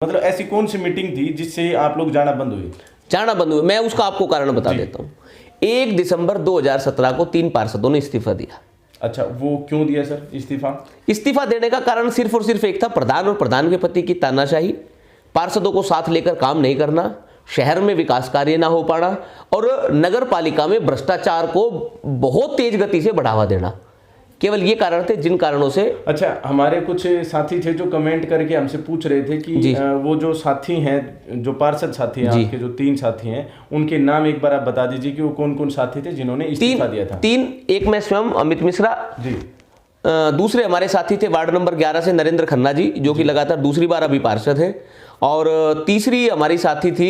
मतलब ऐसी कौन सी मीटिंग थी जिससे आप लोग जाना बंद हुए? जाना बंद हुए, मैं उसका आपको कारण बता देता हूँ। 1 दिसंबर 2017 को 3 पार्षदों ने इस्तीफा दिया। अच्छा, वो क्यों दिया सर इस्तीफा? इस्तीफा देने का कारण सिर्फ और सिर्फ एक था, प्रधान और प्रधान के पति की तानाशाही, पार्षदों को साथ लेकर काम नहीं करना, शहर में विकास कार्य ना हो पाना और नगर पालिका में भ्रष्टाचार को बहुत तेज गति से बढ़ावा देना। केवल ये कारण थे जिन कारणों से। अच्छा, हमारे कुछ साथी थे जो कमेंट करके हमसे पूछ रहे थे कि वो जो साथी हैं, जो पार्षद साथी हैं आपके, जो 3 साथी हैं, उनके नाम एक बार आप बता दीजिए कि वो कौन कौन साथी थे जिन्होंने इस्तीफा दिया था। 3, एक मैं स्वयं अमित मिश्रा जी, दूसरे हमारे साथी थे वार्ड नंबर 11 से नरेंद्र खन्ना जी, जो कि लगातार दूसरी बार अभी पार्षद हैं, और तीसरी हमारी साथी थी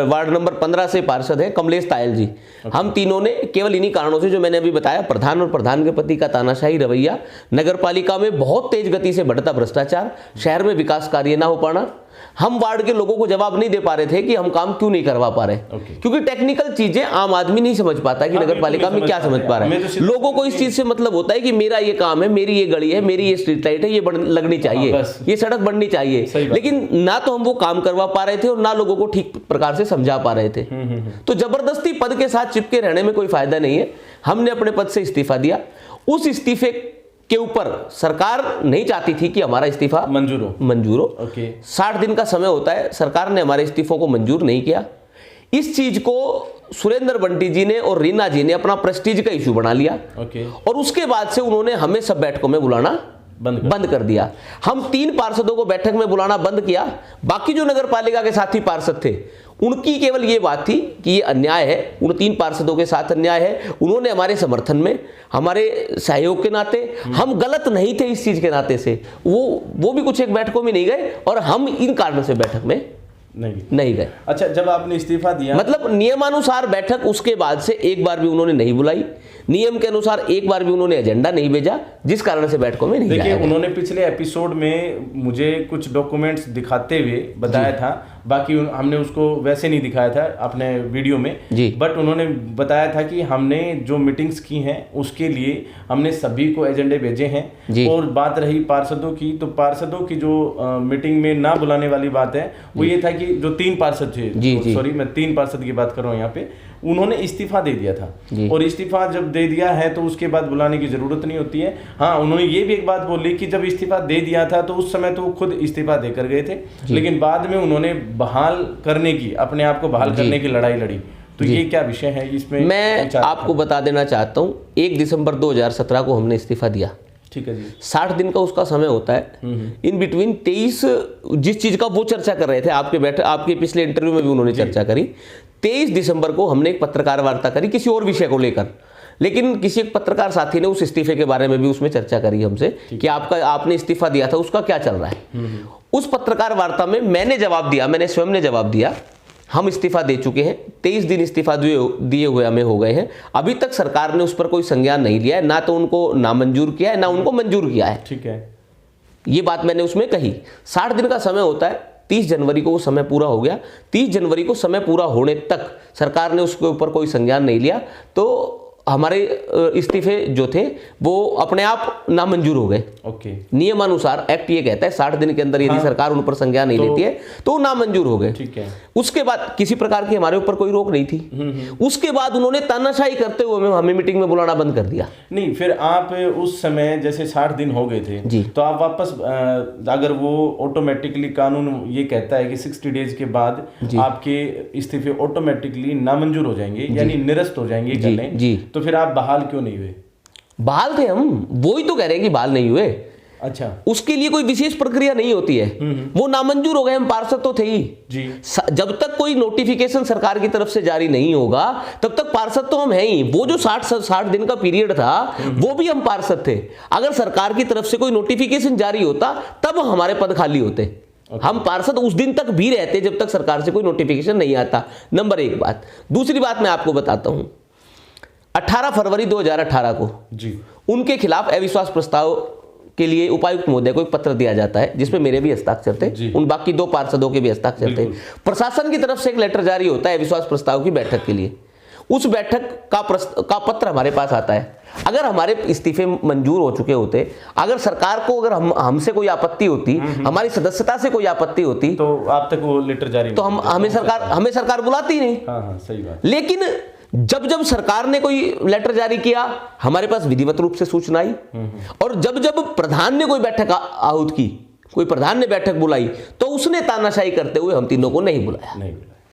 वार्ड नंबर 15 से पार्षद है कमलेश तायल जी। हम तीनों ने केवल इन्हीं कारणों से जो मैंने अभी बताया, प्रधान और प्रधान के पति का तानाशाही रवैया, नगर पालिका में बहुत तेज गति से बढ़ता भ्रष्टाचार, शहर में विकास कार्य ना हो पाना, हम वार्ड के लोगों को जवाब नहीं दे पा रहे थे कि हम काम क्यों नहीं करवा पा रहे, क्योंकि टेक्निकल चीजें आम आदमी नहीं समझ पाता कि नगर पालिका में क्या समझ पा रहा है। लोगों को इस चीज से मतलब होता है कि मेरा ये काम है, मेरी ये गली है, मेरी ये स्ट्रीट लाइट है, ये लगनी चाहिए, ये सड़क बननी चाहिए, लेकिन ना तो हम वो काम करवा पा रहे थे और ना लोगों को ठीक प्रकार से समझा पा रहे थे। तो जबरदस्ती पद के साथ चिपके रहने में कोई फायदा नहीं है। हमने अपने पद से इस्तीफा दिया। उस इस्तीफे के ऊपर सरकार नहीं चाहती थी कि हमारा इस्तीफा मंजूर हो। 60 दिन का समय होता है, सरकार ने हमारे इस्तीफों को मंजूर नहीं किया। इस चीज को सुरेंद्र बंटी जी ने और रीना जी ने अपना प्रेस्टीज का इशू बना लिया और उसके बाद से उन्होंने हमें सब बैठकों में बुलाना बंद कर दिया। हम 3 पार्षदों को बैठक में बुलाना बंद किया। बाकी जो नगर पालिका के साथी पार्षद थे, उनकी केवल ये बात थी कि ये अन्याय है, उन 3 पार्षदों के साथ अन्याय है। उन्होंने हमारे समर्थन में, हमारे सहयोग के नाते, हम गलत नहीं थे इस चीज के नाते से, वो भी कुछ एक बैठकों में नहीं गए और हम इन कारणों से बैठक में नहीं गए। अच्छा, जब आपने इस्तीफा दिया, मतलब नियमानुसार बैठक उसके बाद से एक बार भी उन्होंने नहीं बुलाई, नियम के अनुसार एक बार भी उन्होंने एजेंडा नहीं भेजा, जिस कारण से बैठकों में नहीं गए। देखिए, उन्होंने पिछले एपिसोड में मुझे कुछ डॉक्यूमेंट्स दिखाते हुए बताया था, बाकी हमने उसको वैसे नहीं दिखाया था अपने वीडियो में, बट उन्होंने बताया था कि हमने जो मीटिंग्स की हैं उसके लिए हमने सभी को एजेंडे भेजे हैं। और बात रही पार्षदों की, तो पार्षदों की जो मीटिंग में ना बुलाने वाली बात है वो ये था कि जो 3 पार्षद थे, सॉरी मैं 3 पार्षद की बात कर रहा हूँ यहाँ पे, उन्होंने इस्तीफा दे दिया था। और इस्तीफा जब दे दिया है तो उसके बाद बुलाने की जरूरत नहीं होती है। हाँ, उन्होंने ये भी एक बात बोली कि जब इस्तीफा दे दिया था तो उस समय तो वो खुद इस्तीफा देकर गए थे, लेकिन बाद में उन्होंने बहाल करने की, अपने आप को बहाल करने की लड़ाई लड़ी। तो ये क्या विषय है इसमें? मैं आपको बता देना चाहता हूँ, 1 दिसंबर 2017 को हमने इस्तीफा दिया। ठीक है जी। 60 दिन का उसका समय होता है। इन बिटवीन 23, जिस चीज का वो चर्चा कर रहे थे, आपके पिछले इंटरव्यू में भी उन्होंने चर्चा करी, 23 दिसंबर को हमने एक पत्रकार वार्ता करी किसी और विषय को लेकर, लेकिन किसी एक पत्रकार साथी ने उस इस्तीफे के बारे में भी उसमें चर्चा करी हमसे कि आपने इस्तीफा दिया था, उसका क्या चल रहा है। उस पत्रकार वार्ता में मैंने जवाब दिया, मैंने स्वयं ने जवाब दिया, हम इस्तीफा दे चुके हैं, 23 दिन इस्तीफा दिए हुए हमें हो गए हैं, अभी तक सरकार ने उस पर कोई संज्ञान नहीं लिया है, ना तो उनको नामंजूर किया है ना उनको मंजूर किया है। ठीक है, ये बात मैंने उसमें कही। 60 दिन का समय होता है, 30 जनवरी को वो समय पूरा हो गया। 30 जनवरी को समय पूरा होने तक सरकार ने उसके ऊपर कोई संज्ञान नहीं लिया, तो हमारे इस्तीफे जो थे वो अपने आप नामंजूर हो गए। नियमानुसार एक्ट ये कहता है 60 दिन के अंदर यदि सरकार उन पर संज्ञान नहीं लेती है तो नामंजूर हो गए। ठीक है। उसके बाद किसी प्रकार की हमारे ऊपर कोई रोक नहीं थी। उसके बाद उन्होंने तानाशाही करते हुए हमें मीटिंग में बुलाना बंद कर दिया। नहीं, फिर आप उस समय जैसे 60 दिन हो गए थे तो आप वापस, अगर वो ऑटोमेटिकली कानून ये कहता है कि 60 डेज के बाद आपके इस्तीफे ऑटोमेटिकली नामंजूर हो जाएंगे, यानी निरस्त हो जाएंगे, तो फिर आप बहाल क्यों नहीं हुए? बहाल थे हम, वो ही तो कह रहे हैं कि बहाल नहीं हुए। अच्छा, उसके लिए कोई विशेष प्रक्रिया नहीं होती है, वो नामंजूर हो गए, हम पार्षद तो थे ही जी। जब तक कोई नोटिफिकेशन सरकार की तरफ से जारी नहीं होगा तब तक पार्षद तो हम हैं ही। वो जो 60 दिन का पीरियड था वो भी हम पार्षद थे। अगर सरकार की तरफ से कोई नोटिफिकेशन जारी होता तब हमारे पद खाली होते। हम पार्षद उस दिन तक भी रहते जब तक सरकार से कोई नोटिफिकेशन नहीं आता। नंबर 1 बात। दूसरी बात मैं आपको बताता हूं, 18 फरवरी 2018 को जी उनके खिलाफ अविश्वास प्रस्ताव के लिए उपायुक्त महोदय को एक पत्र दिया जाता है जिसमें मेरे भी हस्ताक्षर थे, उन बाकी 2 पार्षदों के भी हस्ताक्षर थे। प्रशासन की तरफ से एक लेटर जारी होता है अविश्वास प्रस्ताव की बैठक के लिए। उस बैठक का पत्र हमारे पास आता है। अगर हमारे इस्तीफे मंजूर हो चुके होते, अगर सरकार को अगर हमसे कोई आपत्ति होती, हमारी सदस्यता से कोई आपत्ति होती, तो आप तक वो लेटर जारी तो हमें सरकार बुलाती नहीं। हाँ, सही बात। लेकिन जब सरकार ने कोई लेटर जारी किया, हमारे पास विधिवत रूप से सूचना आई, और जब प्रधान ने कोई बैठक आहूत की, कोई प्रधान ने बैठक बुलाई, तो उसने तानाशाही करते हुए हम तीनों को नहीं बुलाया।